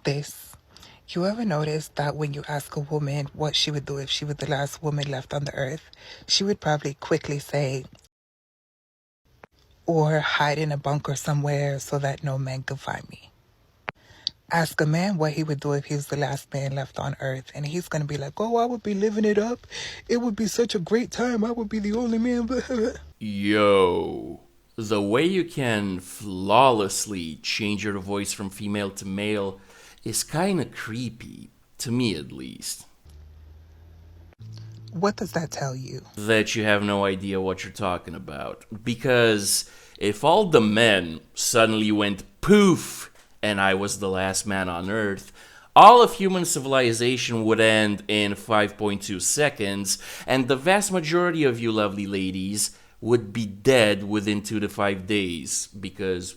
this. You ever notice that when you ask a woman what she would do if she was the last woman left on the earth, she would probably quickly say, or hide in a bunker somewhere so that no man could find me. Ask a man what he would do if he was the last man left on earth, and he's going to be like, oh, I would be living it up. It would be such a great time. I would be the only man. Yo, the way you can flawlessly change your voice from female to male is kinda creepy, to me at least. What does that tell you? That you have no idea what you're talking about. Because if all the men suddenly went poof and I was the last man on Earth, all of human civilization would end in 5.2 seconds, and the vast majority of you lovely ladies would be dead within 2 to 5 days, because,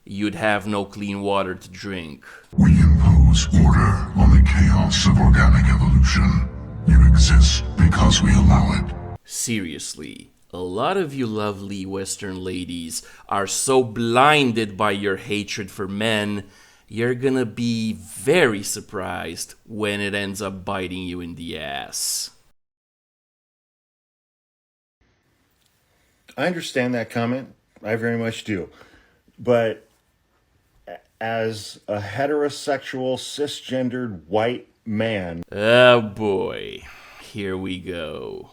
you'd have no clean water to drink. We impose order on the chaos of organic evolution. You exist because we allow it. Seriously, a lot of you lovely Western ladies are so blinded by your hatred for men, you're gonna be very surprised when it ends up biting you in the ass. I understand that comment. I very much do. But as a heterosexual, cisgendered white man... Oh boy, here we go.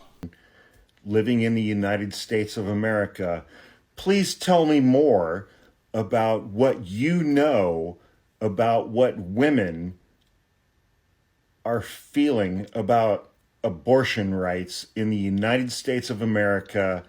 ...living in the United States of America, please tell me more about what you know about what women are feeling about abortion rights in the United States of America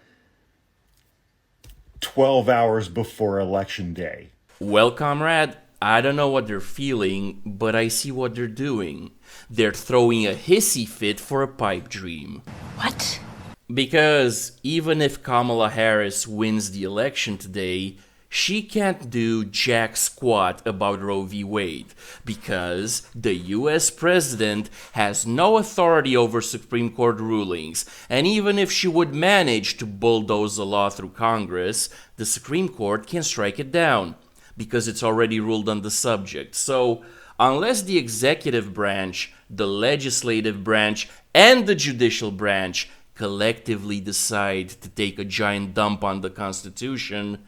12 hours before Election Day. Well, comrade, I don't know what they're feeling, but I see what they're doing. They're throwing a hissy fit for a pipe dream. What? Because even if Kamala Harris wins the election today, she can't do jack squat about Roe v. Wade, because the US president has no authority over Supreme Court rulings, and even if she would manage to bulldoze the law through Congress, the Supreme Court can strike it down, because it's already ruled on the subject. So, unless the executive branch, the legislative branch, and the judicial branch collectively decide to take a giant dump on the Constitution,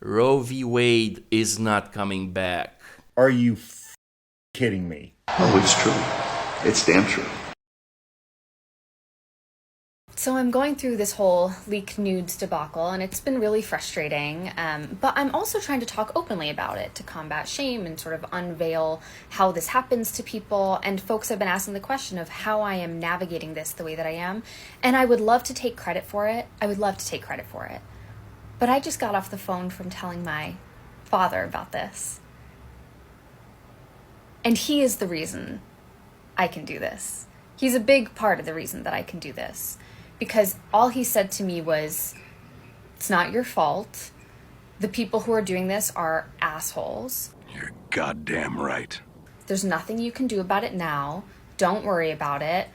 Roe v. Wade is not coming back. Are you kidding me? Oh, it's true. It's damn true. So I'm going through this whole leaked nudes debacle, and it's been really frustrating, but I'm also trying to talk openly about it to combat shame and sort of unveil how this happens to people, and folks have been asking the question of how I am navigating this the way that I am, and I would love to take credit for it. But I just got off the phone from telling my father about this, and he is the reason I can do this. He's a big part of the reason that I can do this. Because all he said to me was, it's not your fault. The people who are doing this are assholes. You're goddamn right. There's nothing you can do about it now. Don't worry about it.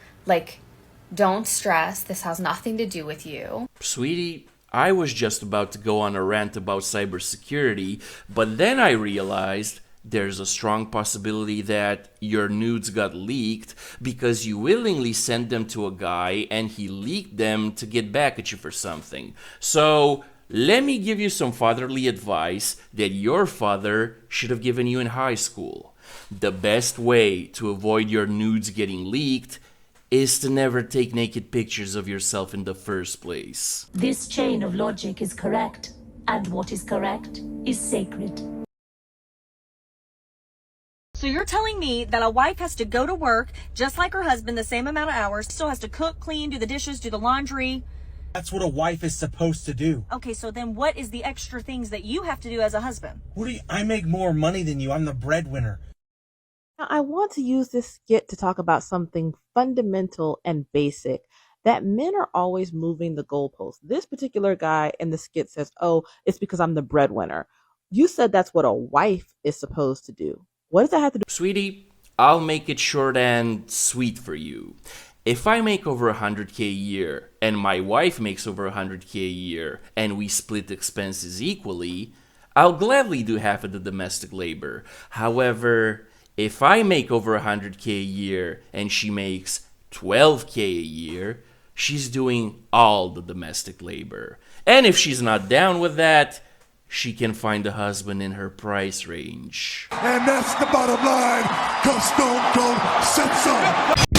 Don't stress. This has nothing to do with you. Sweetie, I was just about to go on a rant about cybersecurity, but then I realized there's a strong possibility that your nudes got leaked because you willingly sent them to a guy and he leaked them to get back at you for something. So, let me give you some fatherly advice that your father should have given you in high school. The best way to avoid your nudes getting leaked is to never take naked pictures of yourself in the first place. This chain of logic is correct, and what is correct is sacred. So you're telling me that a wife has to go to work just like her husband the same amount of hours, still has to cook, clean, do the dishes, do the laundry? That's what a wife is supposed to do. Okay, so then what is the extra things that you have to do as a husband? I make more money than you. I'm the breadwinner. Now, I want to use this skit to talk about something fundamental and basic, that men are always moving the goalposts. This particular guy in the skit says, oh, it's because I'm the breadwinner. You said that's what a wife is supposed to do. What does that have to do? Sweetie, I'll make it short and sweet for you. If I make over $100K a year and my wife makes over $100K a year and we split expenses equally, I'll gladly do half of the domestic labor. However, If I make over 100K a year and she makes 12K a year, she's doing all the domestic labor. And if she's not down with that, she can find a husband in her price range. And that's the bottom line, 'cause Stone Cold said so.